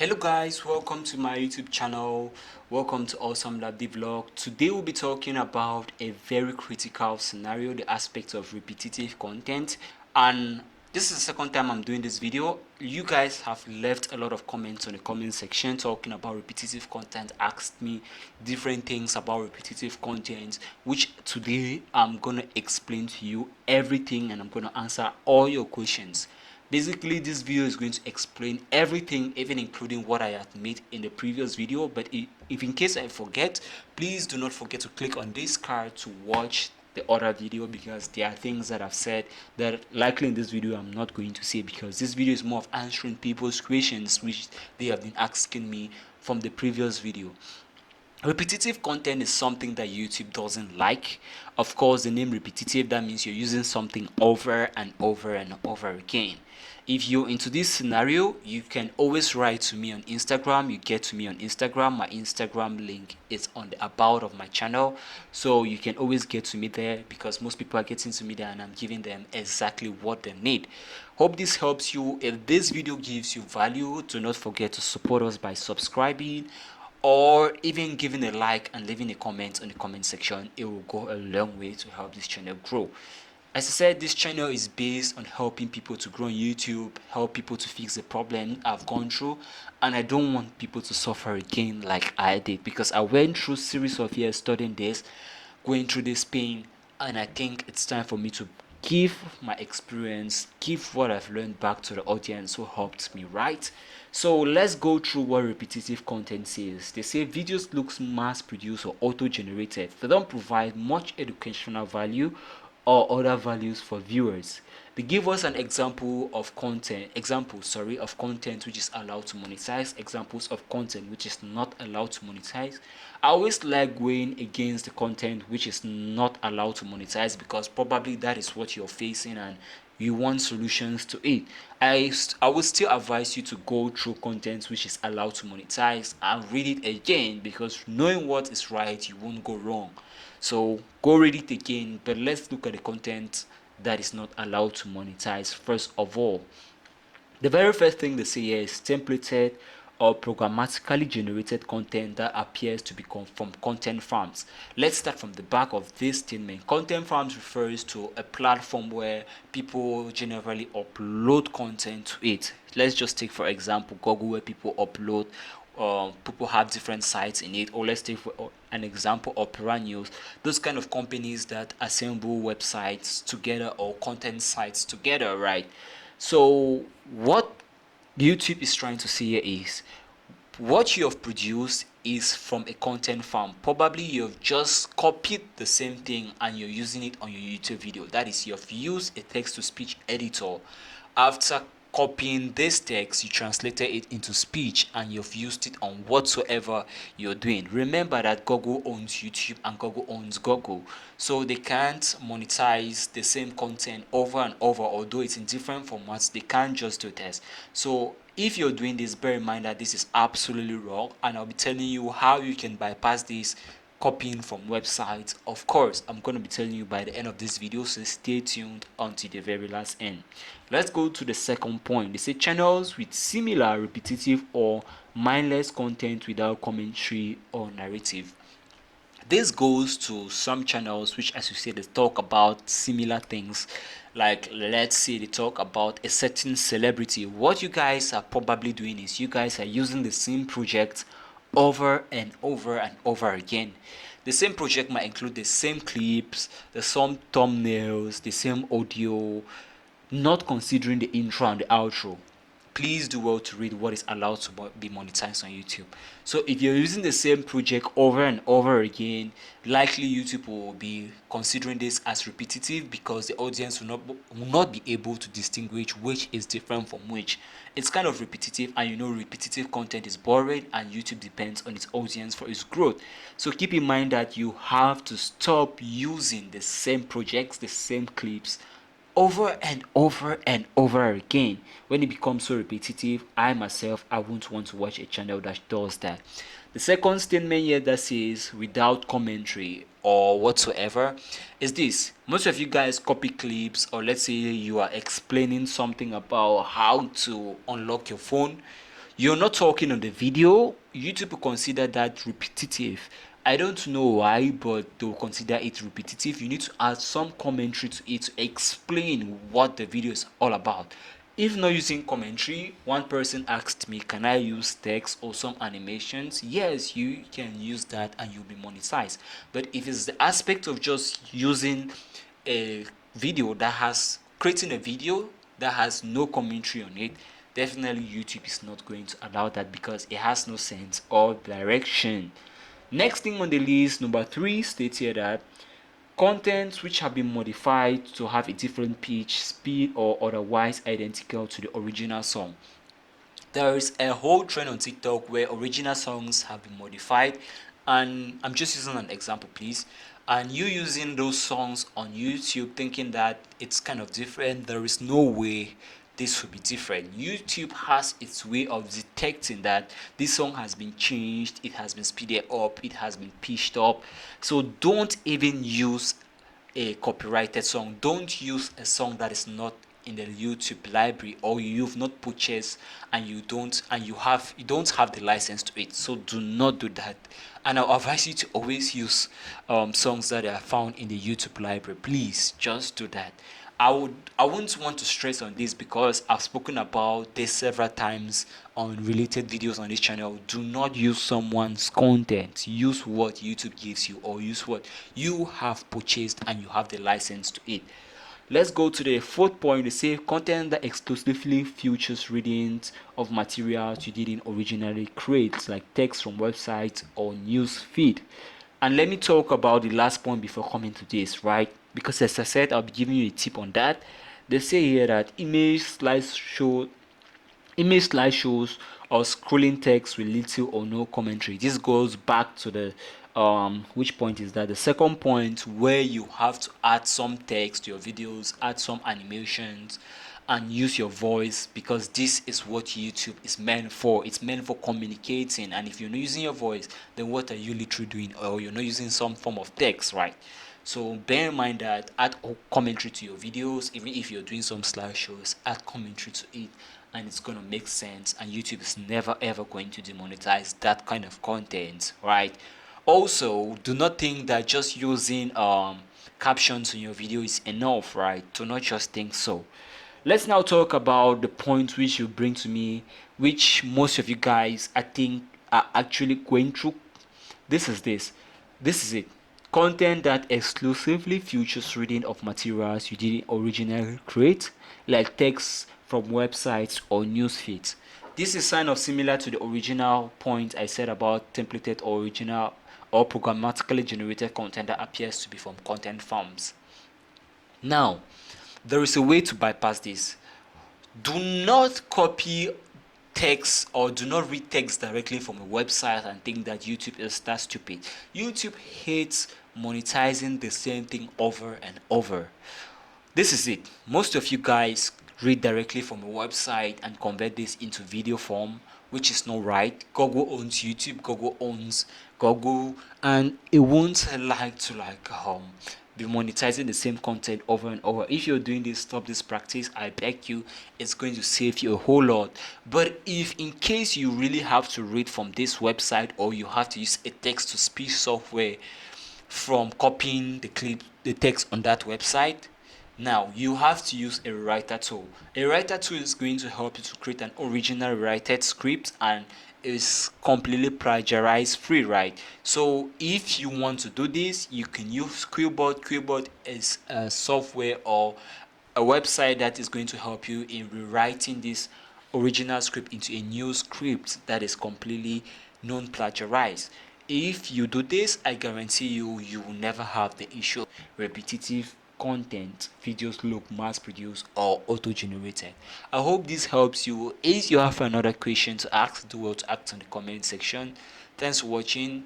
Hello guys, welcome to my YouTube channel. Welcome to Awesome Lab Vlog. Today we'll be talking about a very critical scenario, the aspect of repetitive content. And this is the second time I'm doing this video. You guys have left a lot of comments on the comment section talking about repetitive content, asked me different things about repetitive content, which today I'm gonna explain to you everything and I'm gonna answer all your questions. Basically, this video is going to explain everything, even including what I had made in the previous video. But if in case I forget, please do not forget to click on this card to watch the other video, because there are things that I've said that likely in this video I'm not going to say, because this video is more of answering people's questions which they have been asking me from the previous video. Repetitive content is something that YouTube doesn't like. Of course, the name repetitive, that means you're using something over and over and over again. If you're into this scenario, you can always write to me on Instagram. You get to me on Instagram. My Instagram link is on the about of my channel, so you can always get to me there, because most people are getting to me there and I'm giving them exactly what they need. Hope this helps you. If this video gives you value, do not forget to support us by subscribing or even giving a like and leaving a comment on the comment section. It will go a long way to help this channel grow. As I said, this channel is based on helping people to grow on YouTube, help people to fix the problem I've gone through, and I don't want people to suffer again like I did, because I went through a series of years studying this, going through this pain, and I think it's time for me to give my experience, give what I've learned back to the audience who helped me, right? So let's go through what repetitive content says. They say videos looks mass produced or auto-generated. They don't provide much educational value or other values for viewers. They give us an example of content, of content which is allowed to monetize, examples of content which is not allowed to monetize. I always like going against the content which is not allowed to monetize, because probably that is what you're facing and you want solutions to it. I would still advise you to go through content which is allowed to monetize and read it again, because knowing what is right, you won't go wrong. So go read it again, but let's look at the content that is not allowed to monetize first of all. The very first thing they say here is templated or programmatically generated content that appears to be from content farms. Let's start from the back of this statement. Content farms refers to a platform where people generally upload content to it. Let's just take for example Google, where people upload, people have different sites in it. Or let's take for an example Opera News, those kind of companies that assemble websites together or content sites together, right? So what YouTube is trying to say here is, what you have produced is from a content farm. Probably you've just copied the same thing and you're using it on your YouTube video. That is, you've used a text-to-speech editor. After copying this text, you translated it into speech and you've used it on whatsoever you're doing. Remember that Google owns YouTube and Google owns Google, so they can't monetize the same content over and over. Although it's in different formats, they can't just do this. So if you're doing this, bear in mind that this is absolutely wrong, and I'll be telling you how you can bypass this copying from websites. Of course, I'm going to be telling you by the end of this video, so stay tuned until the very last end. Let's go to the second point. They say channels with similar repetitive or mindless content without commentary or narrative. This goes to some channels which, as you say, they talk about similar things. Like, let's say they talk about a certain celebrity. What you guys are probably doing is you guys are using the same project over and over and over again. The same project might include the same clips, the same thumbnails, the same audio, not considering the intro and the outro. Please do well to read what is allowed to be monetized on YouTube. So if you're using the same project over and over again, likely YouTube will be considering this as repetitive, because the audience will not be able to distinguish which is different from which. It's kind of repetitive, and you know repetitive content is boring, and YouTube depends on its audience for its growth. So keep in mind that you have to stop using the same projects, the same clips over and over and over again. When it becomes so repetitive, I won't want to watch a channel that does that. The second statement here that says without commentary or whatsoever is this: most of you guys copy clips, or let's say you are explaining something about how to unlock your phone. you're not talking on the video, YouTube will consider that repetitive. I don't know why, but they'll consider it repetitive. You need to add some commentary to it to explain what the video is all about. If not using commentary, one person asked me, can I use text or some animations? Yes, you can use that and you'll be monetized. But if it's the aspect of just using a video that has creating a video that has no commentary on it, definitely YouTube is not going to allow that because it has no sense or direction. Next thing on the list, number 3, states here that contents which have been modified to have a different pitch, speed, or otherwise identical to the original song. There is a whole trend on TikTok where original songs have been modified, and I'm just using an example, please. And you using those songs on YouTube thinking that it's kind of different, there is no way this will be different. YouTube has its way of detecting that this song has been changed, it has been speeded up, it has been pitched up. So don't even use a copyrighted song. Don't use a song that is not in the YouTube library or you've not purchased and you don't have the license to it. So do not do that. And I'll advise you to always use songs that are found in the YouTube library. Please just do that. I wouldn't want to stress on this because I've spoken about this several times on related videos on this channel. Do not use someone's content. Use what YouTube gives you or use what you have purchased and you have the license to it. Let's go to the 4th point. They say content that exclusively features readings of materials you didn't originally create, like text from websites or news feed. And let me talk about the last point before coming to this, right? Because as I said, I'll be giving you a tip on that. They say here that image slideshows or scrolling text with little or no commentary. This goes back to the which point is that? The second point, where you have to add some text to your videos, add some animations, and use your voice, because this is what YouTube is meant for. It's meant for communicating, and if you're not using your voice, then what are you literally doing? Or you're not using some form of text, right? So bear in mind that add commentary to your videos. Even if you're doing some slideshows, add commentary to it, and it's gonna make sense, and YouTube is never ever going to demonetize that kind of content, right? Also, do not think that just using captions in your video is enough, right? Do not just think so. Let's now talk about the point which you bring to me, which most of you guys I think are actually going through. This is it. Content that exclusively features reading of materials you didn't originally create, like text from websites or news feeds. This is kind of similar to the original point I said about templated original or programmatically generated content that appears to be from content farms. Now, there is a way to bypass this. Do not copy text or do not read text directly from a website and think that YouTube is that stupid. YouTube hates monetizing the same thing over and over. This is it. Most of you guys read directly from a website and convert this into video form, which is not right. Google owns YouTube, Google owns Google, and it won't like to be monetizing the same content over and over. If you're doing this, stop this practice. I beg you, it's going to save you a whole lot. But if in case you really have to read from this website or you have to use a text to speech software from copying the text on that website, now you have to use a writer tool. A writer tool is going to help you to create an original written script and is completely plagiarize free, right? So if you want to do this, you can use Quillbot. Quillbot is a software or a website that is going to help you in rewriting this original script into a new script that is completely non-plagiarized. If you do this, I guarantee you will never have the issue of repetitive content videos look mass produced or auto generated. I hope this helps you. If you have another question to ask, do well to ask on the comment section. Thanks for watching.